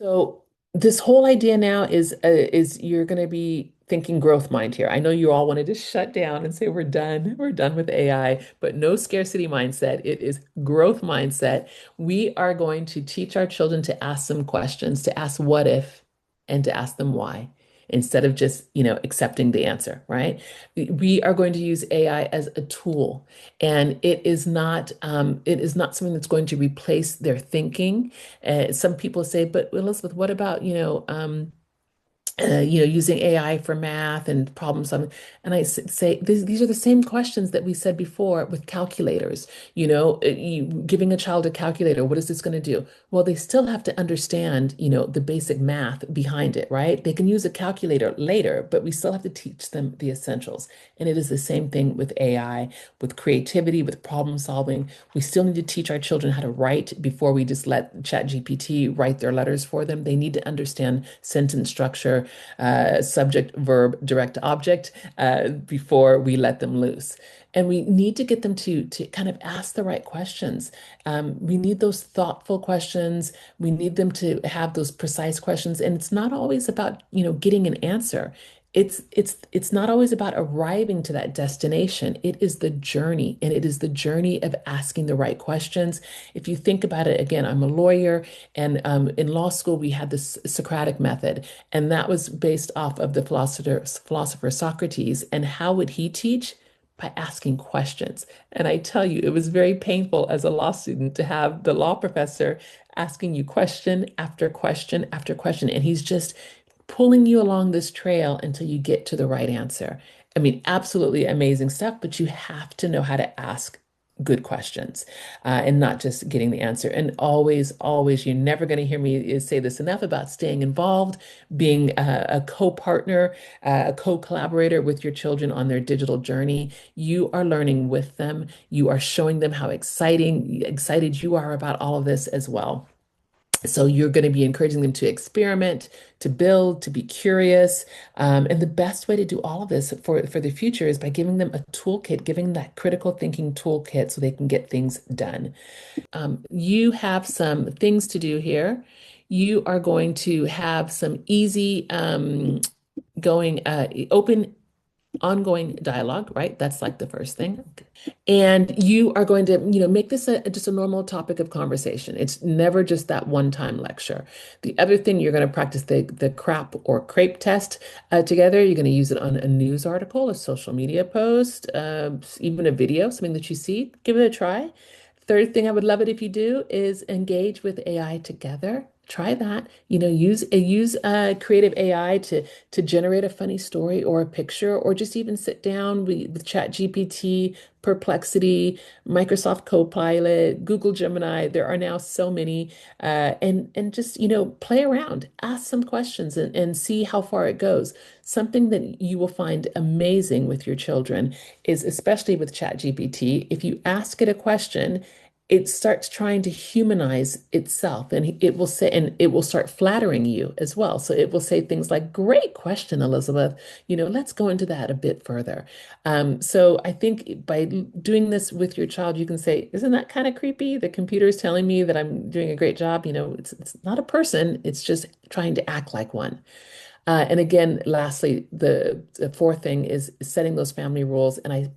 So this whole idea now is you're going to be thinking growth mind here. I know you all wanted to shut down and say we're done with AI, but no scarcity mindset. It is growth mindset. We are going to teach our children to ask some questions, to ask what if, and to ask them why, instead of just, accepting the answer, right? We are going to use AI as a tool, and it is not something that's going to replace their thinking. Some people say, but Elizabeth, what about, using AI for math and problem solving? And say these are the same questions that we said before with calculators. Giving a child a calculator, what is this going to do? Well, they still have to understand, the basic math behind it, right? They can use a calculator later, but we still have to teach them the essentials. And it is the same thing with AI, with creativity, with problem solving. We still need to teach our children how to write before we just let ChatGPT write their letters for them. They need to understand sentence structure, subject, verb, direct object, before we let them loose. And we need to get them to kind of ask the right questions. We need those thoughtful questions. We need them to have those precise questions. And it's not always about, getting an answer. It's not always about arriving to that destination. It is the journey, and it is the journey of asking the right questions. If you think about it, again, I'm a lawyer, and in law school we had this Socratic method, and that was based off of the philosopher Socrates. And how would he teach? By asking questions. And I tell you, it was very painful as a law student to have the law professor asking you question after question after question, and he's just pulling you along this trail until you get to the right answer. I mean, absolutely amazing stuff, but you have to know how to ask good questions, and not just getting the answer. And always, always, you're never going to hear me say this enough about staying involved, being a co-partner, a co-collaborator with your children on their digital journey. You are learning with them. You are showing them how excited you are about all of this as well. So you're going to be encouraging them to experiment, to build, to be curious. And the best way to do all of this for the future is by giving them a toolkit, giving them that critical thinking toolkit so they can get things done. You have some things to do here. You are going to have some easy going open ongoing dialogue, right? That's like the first thing. And you are going to, make this just a normal topic of conversation. It's never just that one-time lecture. The other thing, you're going to practice the crap or crepe test together. You're going to use it on a news article, a social media post, even a video, something that you see. Give it a try. Third thing I would love it if you do is engage with AI together. Try that. Use creative AI to generate a funny story or a picture, or just even sit down with ChatGPT, Perplexity, Microsoft Copilot, Google Gemini. There are now so many, and just play around, ask some questions, and see how far it goes. Something that you will find amazing with your children is, especially with ChatGPT, if you ask it a question, it starts trying to humanize itself, and it will say, and it will start flattering you as well. So it will say things like, great question, Elizabeth. Let's go into that a bit further. So I think by doing this with your child, you can say, isn't that kind of creepy? The computer is telling me that I'm doing a great job. It's not a person, it's just trying to act like one. And again, lastly, the fourth thing is setting those family rules. And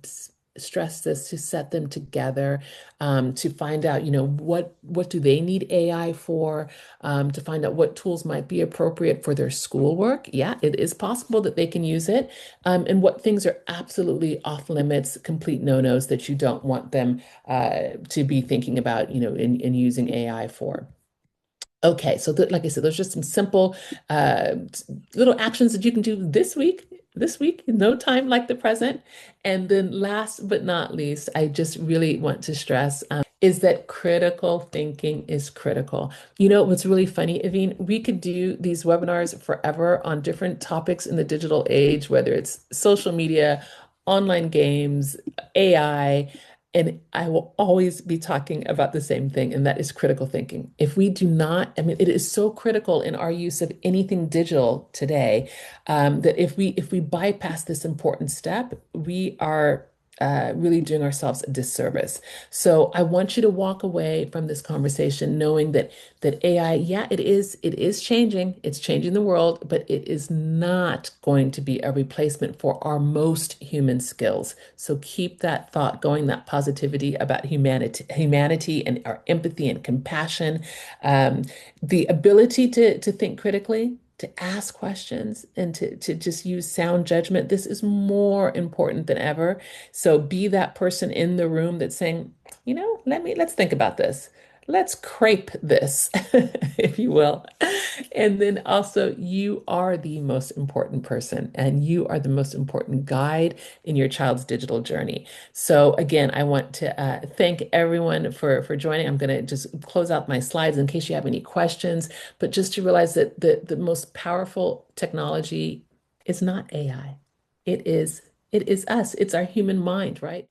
stress this, to set them together, to find out, what do they need AI for, to find out what tools might be appropriate for their schoolwork. Yeah, it is possible that they can use it, and what things are absolutely off limits, complete no-nos that you don't want them to be thinking about, in using AI for. Okay, so like I said, there's just some simple little actions that you can do this week. This week, no time like the present. And then last but not least, I just really want to stress is that critical thinking is critical. What's really funny, Evine, we could do these webinars forever on different topics in the digital age, whether it's social media, online games, AI. And I will always be talking about the same thing, and that is critical thinking. If we do not, I mean, it is so critical in our use of anything digital today, that if we bypass this important step, we are really doing ourselves a disservice. So I want you to walk away from this conversation knowing that AI, yeah, it is changing. It's changing the world, but it is not going to be a replacement for our most human skills. So keep that thought going, that positivity about humanity and our empathy and compassion, um, the ability to think critically, to ask questions, and to just use sound judgment. This is more important than ever. So be that person in the room that's saying, let's think about this. Let's crepe this, if you will. And then also, you are the most important person and you are the most important guide in your child's digital journey. So again, I want to thank everyone for joining. I'm going to just close out my slides in case you have any questions, but just to realize that the most powerful technology is not AI. It is us. It's our human mind, right?